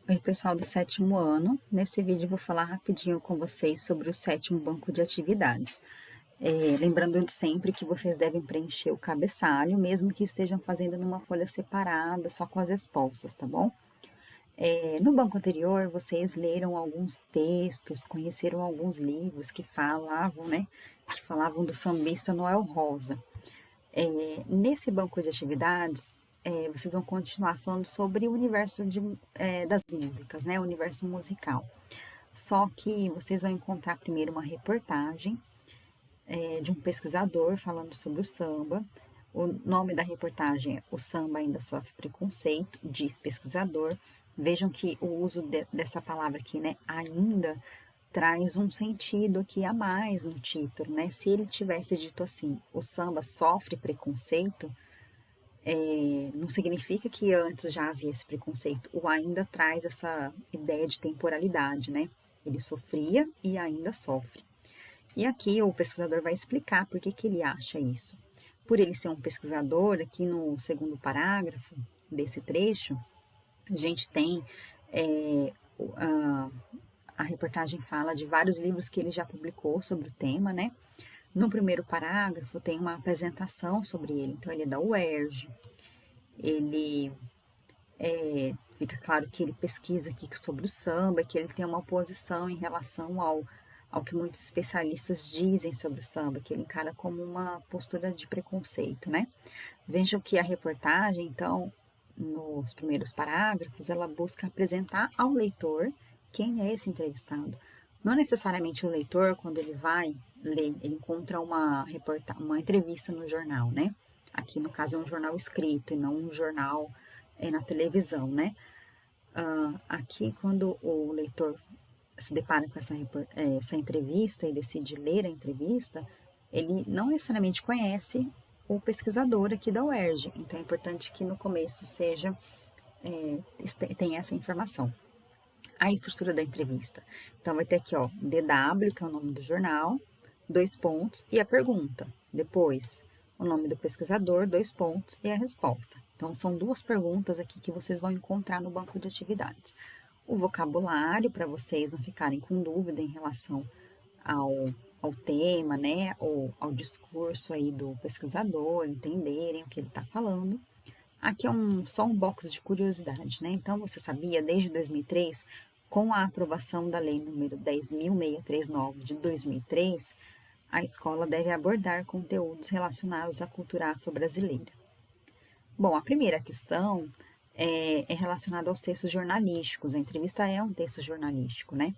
Oi, pessoal do sétimo ano. Nesse vídeo eu vou falar rapidinho com vocês sobre o sétimo banco de atividades. Lembrando de sempre que vocês devem preencher o cabeçalho, mesmo que estejam fazendo numa folha separada, só com as respostas, tá bom? No banco anterior, vocês leram alguns textos, conheceram alguns livros que falavam, né? Que falavam do sambista Noel Rosa. Nesse banco de atividades, vocês vão continuar falando sobre o universo das músicas, né? O universo musical. Só que vocês vão encontrar primeiro uma reportagem de um pesquisador falando sobre o samba. O nome da reportagem é O Samba Ainda Sofre Preconceito, diz pesquisador. Vejam que o uso dessa palavra aqui, né, ainda, traz um sentido aqui a mais no título, né? Se ele tivesse dito assim, o samba sofre preconceito, não significa que antes já havia esse preconceito. O ainda traz essa ideia de temporalidade, né? Ele sofria e ainda sofre. E aqui o pesquisador vai explicar por que que ele acha isso. Por ele ser um pesquisador, aqui no segundo parágrafo desse trecho, a gente tem é, a reportagem fala de vários livros que ele já publicou sobre o tema, né? No primeiro parágrafo tem uma apresentação sobre ele. Então ele é da UERJ, ele fica claro que ele pesquisa aqui sobre o samba, que ele tem uma oposição em relação ao que muitos especialistas dizem sobre o samba, que ele encara como uma postura de preconceito, né? Vejam que a reportagem, então, nos primeiros parágrafos, ela busca apresentar ao leitor quem é esse entrevistado. Não necessariamente o leitor, quando ele vai ler, ele encontra uma entrevista no jornal, né? Aqui, no caso, é um jornal escrito e não um jornal na televisão, né? Aqui, quando o leitor se depara com essa entrevista e decide ler a entrevista, ele não necessariamente conhece o pesquisador aqui da UERJ. Então, é importante que no começo tenha essa informação. A estrutura da entrevista. Então, vai ter aqui, ó, DW, que é o nome do jornal, dois pontos, e a pergunta. Depois, o nome do pesquisador, dois pontos, e a resposta. Então, são duas perguntas aqui que vocês vão encontrar no banco de atividades. O vocabulário, para vocês não ficarem com dúvida em relação ao tema, né, ou ao discurso aí do pesquisador, entenderem o que ele está falando. Aqui é só um box de curiosidade, né? Então, você sabia, desde 2003, com a aprovação da Lei número 10.639 de 2003, a escola deve abordar conteúdos relacionados à cultura afro-brasileira. Bom, a primeira questão é relacionada aos textos jornalísticos. A entrevista é um texto jornalístico, né?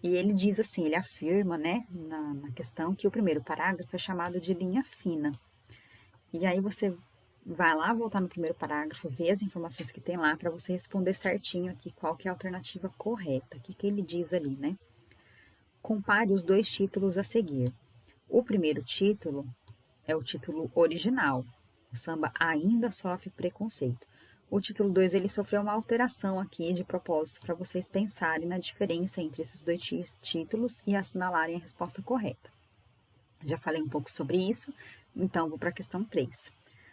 E ele diz assim, ele afirma, né, na questão, que o primeiro parágrafo é chamado de linha fina. E aí você vai lá, voltar no primeiro parágrafo, ver as informações que tem lá para você responder certinho aqui qual que é a alternativa correta. O que que ele diz ali, né? Compare os dois títulos a seguir. O primeiro título é o título original. O samba ainda sofre preconceito. O título 2 ele sofreu uma alteração aqui de propósito para vocês pensarem na diferença entre esses dois títulos e assinalarem a resposta correta. Já falei um pouco sobre isso, então vou para a questão 3.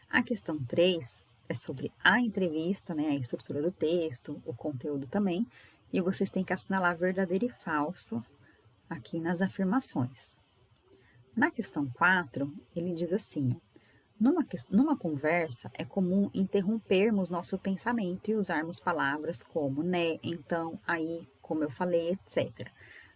A questão 3 é sobre a entrevista, né, a estrutura do texto, o conteúdo também, e vocês têm que assinalar verdadeiro e falso aqui nas afirmações. Na questão 4, ele diz assim: numa conversa, é comum interrompermos nosso pensamento e usarmos palavras como né, então, aí, como eu falei, etc.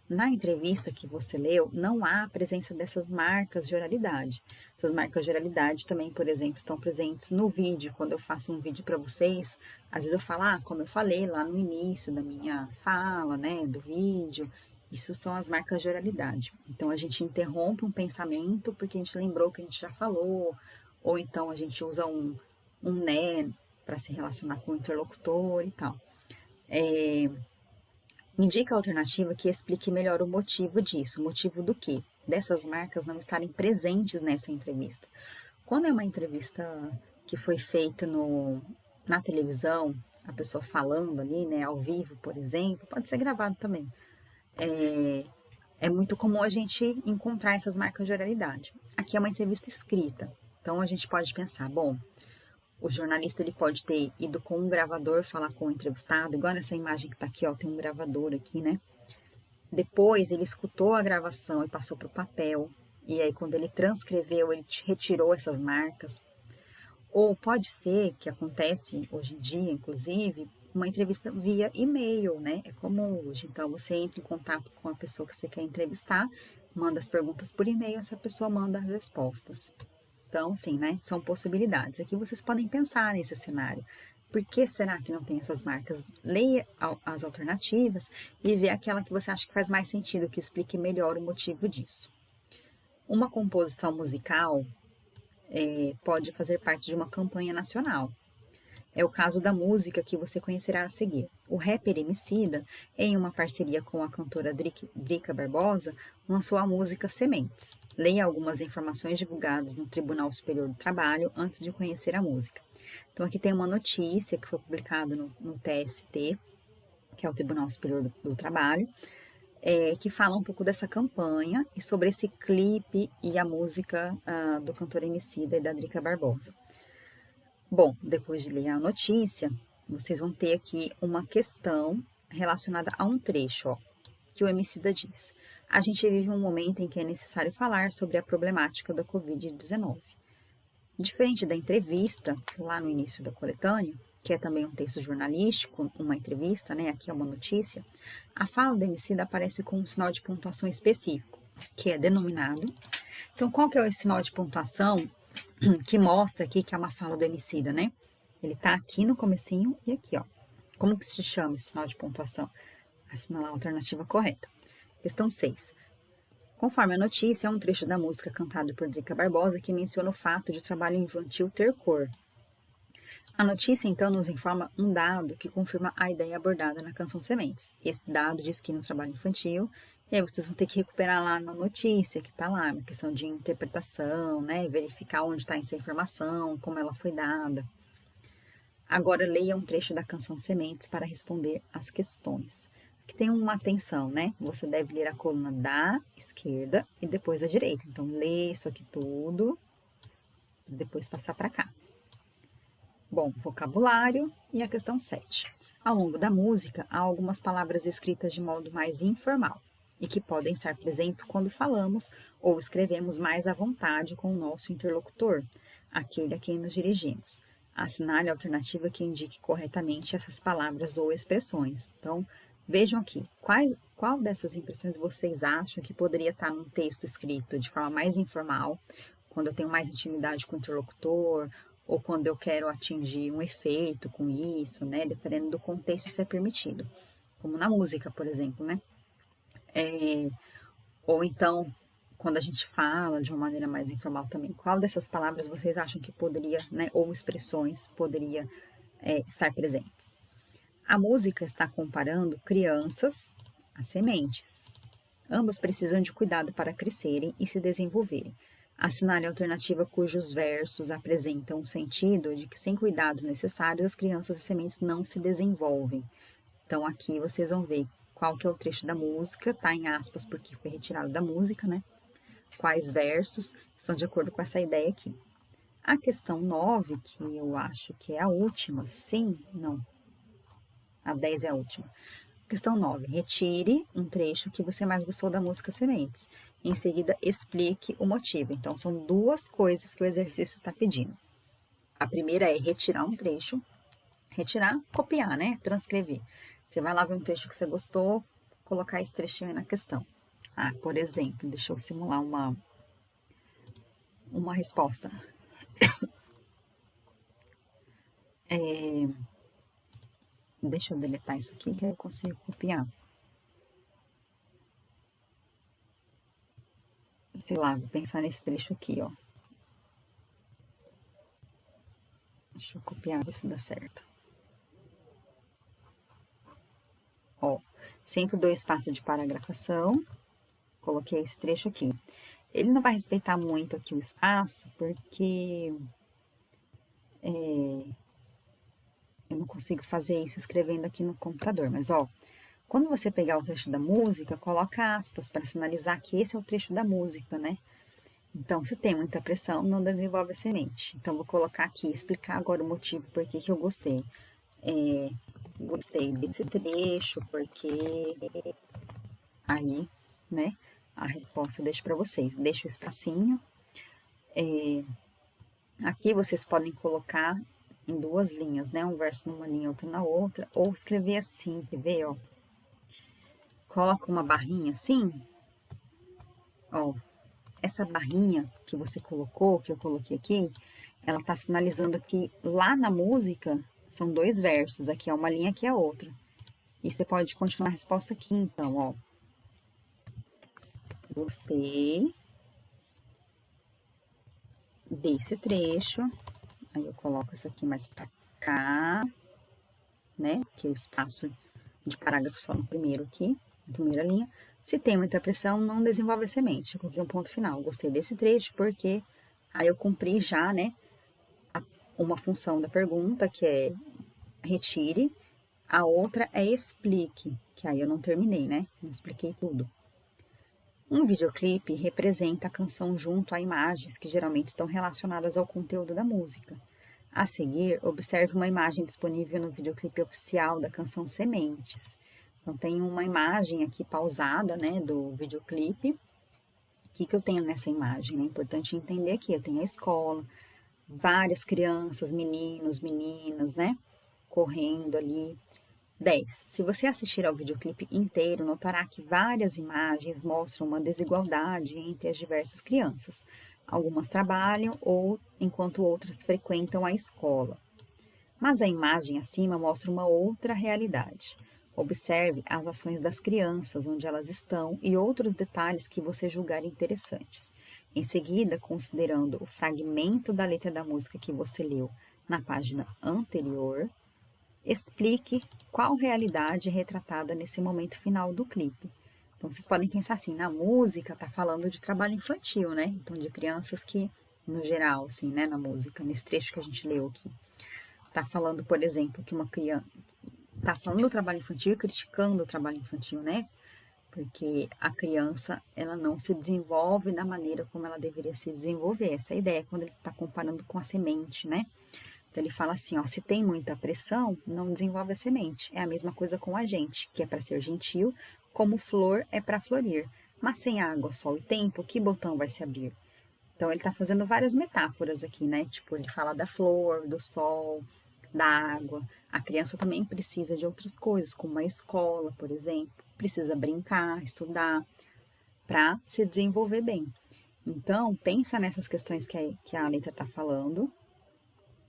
Na entrevista que você leu, não há a presença dessas marcas de oralidade. Essas marcas de oralidade também, por exemplo, estão presentes no vídeo. Quando eu faço um vídeo para vocês, às vezes eu falo, como eu falei lá no início da minha fala, né, do vídeo, isso são as marcas de oralidade. Então, a gente interrompe um pensamento porque a gente lembrou que a gente já falou, ou então a gente usa um né para se relacionar com o interlocutor e tal. Indica a alternativa que explique melhor o motivo disso. O motivo do quê? Dessas marcas não estarem presentes nessa entrevista. Quando é uma entrevista que foi feita na televisão, a pessoa falando ali, né, ao vivo, por exemplo, pode ser gravado também. É muito comum a gente encontrar essas marcas de oralidade. Aqui é uma entrevista escrita, então a gente pode pensar, bom, o jornalista ele pode ter ido com um gravador falar com o entrevistado, igual nessa imagem que tá aqui, ó, tem um gravador aqui, né? Depois ele escutou a gravação e passou para o papel, e aí quando ele transcreveu, ele retirou essas marcas. Ou pode ser que acontece hoje em dia, inclusive, uma entrevista via e-mail, né? É comum hoje. Então você entra em contato com a pessoa que você quer entrevistar, manda as perguntas por e-mail, essa pessoa manda as respostas. Então, sim, né? São possibilidades. Aqui vocês podem pensar nesse cenário. Por que será que não tem essas marcas? Leia as alternativas e vê aquela que você acha que faz mais sentido, que explique melhor o motivo disso. Uma composição musical pode fazer parte de uma campanha nacional. É o caso da música que você conhecerá a seguir. O rapper Emicida, em uma parceria com a cantora Drica Barbosa, lançou a música Sementes. Leia algumas informações divulgadas no Tribunal Superior do Trabalho antes de conhecer a música. Então aqui tem uma notícia que foi publicada no TST, que é o Tribunal Superior do Trabalho, que fala um pouco dessa campanha e sobre esse clipe e a música do cantor Emicida e da Drica Barbosa. Bom, depois de ler a notícia, vocês vão ter aqui uma questão relacionada a um trecho, ó, que o Emicida diz. A gente vive um momento em que é necessário falar sobre a problemática da Covid-19. Diferente da entrevista, lá no início da coletânea, que é também um texto jornalístico, uma entrevista, né, aqui é uma notícia, a fala do Emicida aparece com um sinal de pontuação específico, que é denominado. Então, qual que é esse sinal de pontuação que mostra aqui que é uma fala do Emicida, né? Ele tá aqui no comecinho e aqui, ó. Como que se chama esse sinal de pontuação? Assinalar a alternativa correta. Questão 6. Conforme a notícia, é um trecho da música cantada por Drica Barbosa que menciona o fato de o trabalho infantil ter cor. A notícia, então, nos informa um dado que confirma a ideia abordada na canção Sementes. Esse dado diz que no trabalho infantil, e aí vocês vão ter que recuperar lá na notícia que está lá, na questão de interpretação, né? Verificar onde está essa informação, como ela foi dada. Agora, leia um trecho da canção Sementes para responder as questões. Aqui tem uma atenção, né? Você deve ler a coluna da esquerda e depois da direita. Então, lê isso aqui tudo, depois passar para cá. Bom, vocabulário e a questão 7. Ao longo da música, há algumas palavras escritas de modo mais informal e que podem estar presentes quando falamos ou escrevemos mais à vontade com o nosso interlocutor, aquele a quem nos dirigimos. Assinale a alternativa que indique corretamente essas palavras ou expressões. Então, vejam aqui, qual dessas impressões vocês acham que poderia estar num texto escrito de forma mais informal, quando eu tenho mais intimidade com o interlocutor, ou quando eu quero atingir um efeito com isso, né? Dependendo do contexto, isso é permitido. Como na música, por exemplo, né? Ou então, quando a gente fala de uma maneira mais informal também, qual dessas palavras vocês acham que poderia, né? Ou expressões poderia estar presentes? A música está comparando crianças a sementes. Ambas precisam de cuidado para crescerem e se desenvolverem. Assinale a alternativa cujos versos apresentam o sentido de que, sem cuidados necessários, as crianças e sementes não se desenvolvem. Então, aqui vocês vão ver qual que é o trecho da música, tá em aspas porque foi retirado da música, né? Quais versos estão de acordo com essa ideia aqui. A questão 9, que eu acho que é a última, sim, não. A 10 é a última. Questão 9. Retire um trecho que você mais gostou da música Sementes. Em seguida, explique o motivo. Então, são duas coisas que o exercício está pedindo. A primeira é retirar um trecho. Retirar, copiar, né? Transcrever. Você vai lá ver um trecho que você gostou, colocar esse trechinho aí na questão. Por exemplo, deixa eu simular uma resposta. Deixa eu deletar isso aqui que eu consigo copiar. Sei lá, vou pensar nesse trecho aqui, ó. Deixa eu copiar, ver se dá certo. Ó, sempre dou espaço de paragrafação. Coloquei esse trecho aqui. Ele não vai respeitar muito aqui o espaço, porque eu não consigo fazer isso escrevendo aqui no computador. Mas, ó, quando você pegar o trecho da música, coloca aspas para sinalizar que esse é o trecho da música, né? Então, se tem muita pressão, não desenvolve a semente. Então, vou colocar aqui, explicar agora o motivo por que eu gostei. Gostei desse trecho, porque aí, né, a resposta eu deixo para vocês. Deixo o espacinho. Aqui vocês podem colocar em duas linhas, né, um verso numa linha, outro na outra, ou escrever assim, quer ver, ó. Coloca uma barrinha assim, ó. Essa barrinha que você colocou, que eu coloquei aqui, ela tá sinalizando que lá na música são dois versos, aqui é uma linha, aqui é outra. E você pode continuar a resposta aqui, então, ó. Gostei desse trecho. Aí eu coloco isso aqui mais pra cá, né? Que é o espaço de parágrafo só no primeiro aqui, na primeira linha. Se tem muita pressão, não desenvolve a semente. Eu coloquei um ponto final. Gostei desse trecho porque aí eu cumpri já, né? Uma função da pergunta, que é retire. A outra é explique, que aí eu não terminei, né? Não expliquei tudo. Um videoclipe representa a canção junto a imagens que geralmente estão relacionadas ao conteúdo da música. A seguir, observe uma imagem disponível no videoclipe oficial da canção Sementes. Então, tem uma imagem aqui pausada, né, do videoclipe. O que eu tenho nessa imagem? É importante entender aqui, eu tenho a escola, várias crianças, meninos, meninas, né, correndo ali. 10. Se você assistir ao videoclipe inteiro, notará que várias imagens mostram uma desigualdade entre as diversas crianças. Algumas trabalham ou enquanto outras frequentam a escola. Mas a imagem acima mostra uma outra realidade. Observe as ações das crianças, onde elas estão e outros detalhes que você julgar interessantes. Em seguida, considerando o fragmento da letra da música que você leu na página anterior, explique qual realidade é retratada nesse momento final do clipe. Então, vocês podem pensar assim, na música está falando de trabalho infantil, né? Então, de crianças que, no geral, assim, né, na música, nesse trecho que a gente leu aqui, está falando, por exemplo, que uma criança está falando do trabalho infantil e criticando o trabalho infantil, né? Porque a criança, ela não se desenvolve da maneira como ela deveria se desenvolver. Essa é a ideia, quando ele está comparando com a semente, né? Então, ele fala assim, ó, se tem muita pressão, não desenvolve a semente. É a mesma coisa com a gente, que é para ser gentil, como flor é para florir. Mas sem água, sol e tempo, que botão vai se abrir? Então, ele está fazendo várias metáforas aqui, né? Tipo, ele fala da flor, do sol, da água. A criança também precisa de outras coisas, como a escola, por exemplo. Precisa brincar, estudar, para se desenvolver bem. Então, pensa nessas questões que a letra está falando,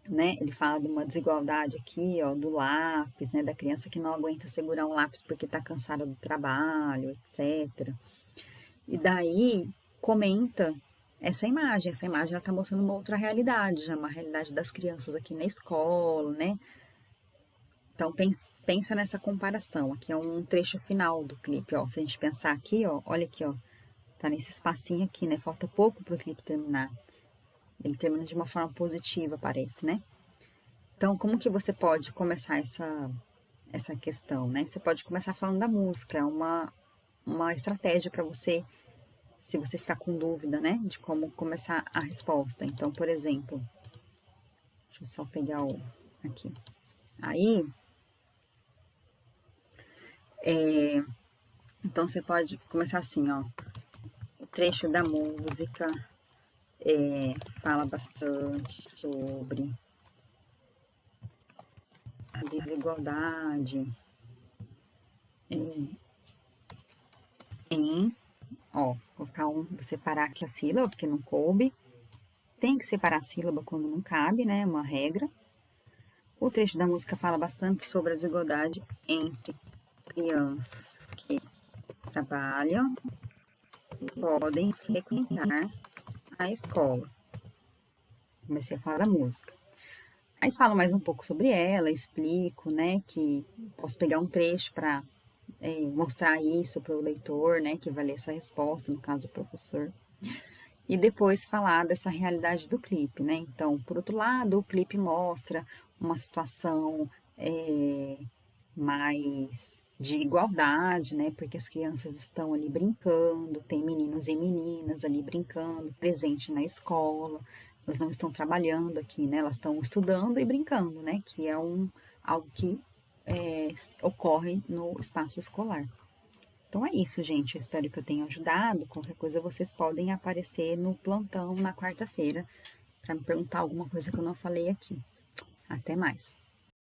né? Ele fala de uma desigualdade aqui, ó, do lápis, né? Da criança que não aguenta segurar um lápis porque está cansada do trabalho, etc. E daí comenta essa imagem. Essa imagem ela está mostrando uma outra realidade, já uma realidade das crianças aqui na escola, né? Então pensa nessa comparação. Aqui é um trecho final do clipe, ó. Se a gente pensar aqui, ó, olha aqui, ó, tá nesse espacinho aqui, né? Falta pouco para o clipe terminar. Ele termina de uma forma positiva, parece, né? Então, como que você pode começar essa questão, né? Você pode começar falando da música, é uma estratégia para você, se você ficar com dúvida, né? De como começar a resposta. Então, por exemplo, deixa eu só pegar o aqui. Aí, então você pode começar assim, ó. O trecho da música fala bastante sobre a desigualdade em, ó, colocar separar aqui a sílaba, porque não coube. Tem que separar a sílaba quando não cabe, né? É uma regra. O trecho da música fala bastante sobre a desigualdade entre crianças que trabalham e podem frequentar a escola. Comecei a falar da música. Aí falo mais um pouco sobre ela, explico, né, que posso pegar um trecho para mostrar isso para o leitor, né, que vai ler essa resposta, no caso o professor. E depois falar dessa realidade do clipe, né? Então, por outro lado, o clipe mostra uma situação mais de igualdade, né? Porque as crianças estão ali brincando, tem meninos e meninas ali brincando, presente na escola. Elas não estão trabalhando aqui, né? Elas estão estudando e brincando, né? Que é algo que ocorre no espaço escolar. Então é isso, gente. Eu espero que eu tenha ajudado. Qualquer coisa vocês podem aparecer no plantão na quarta-feira para me perguntar alguma coisa que eu não falei aqui. Até mais.